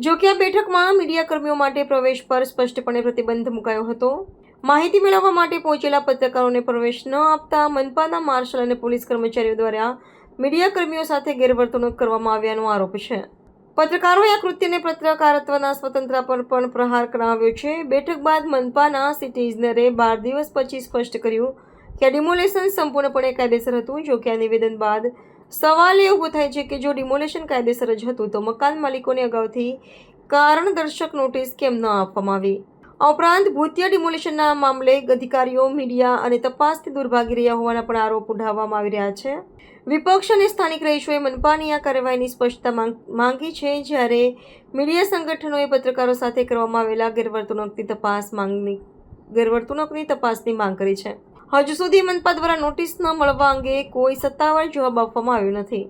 જો કે આ બેઠકમાં મીડિયાકર્મીઓ માટે પ્રવેશ પર સ્પષ્ટપણે પ્રતિબંધ મુકાયો હતો. માહિતી મેળવવા માટે પહોંચેલા પત્રકારોને પ્રવેશ ન આપતા મનપાના માર્શલ અને પોલીસ કર્મચારીઓ દ્વારા મીડિયાકર્મીઓ સાથે ગેરવર્તણૂક કરવામાં આવ્યાનો આરોપ છે. પત્રકારોએ આ કૃત્યને પત્રકારત્વના સ્વતંત્રતા પર પણ પ્રહાર ગણાવ્યો છે. બેઠક બાદ મનપાના સિટી ઇજનેરે 12 દિવસ પછી સ્પષ્ટ કર્યું કે આ ડિમોલેશન સંપૂર્ણપણે કાયદેસર હતું. જો કે આ નિવેદન બાદ સવાલ એ ઊભો થાય છે કે જો ડિમોલેશન કાયદેસર જ હતું તો મકાન માલિકોને અગાઉથી કારણદર્શક નોટિસ કેમ ન આપવામાં આવી? આ ઉપરાંત ભૂતિયા ડિમોલેશનના મામલે અધિકારીઓ મીડિયા અને તપાસથી દૂર ભાગી રહ્યા હોવાના પણ આરોપ ઉઠાવવામાં આવી રહ્યા છે. વિપક્ષ અને સ્થાનિક રહીશોએ મનપાની આ કાર્યવાહીની સ્પષ્ટતા માંગી છે, જ્યારે મીડિયા સંગઠનોએ પત્રકારો સાથે કરવામાં આવેલા ગેરવર્તણૂકની તપાસની માંગ કરી છે. હજુ સુધી મનપા દ્વારા નોટિસ ન મળવા અંગે કોઈ સત્તાવાર જવાબ આપવામાં આવ્યો નથી.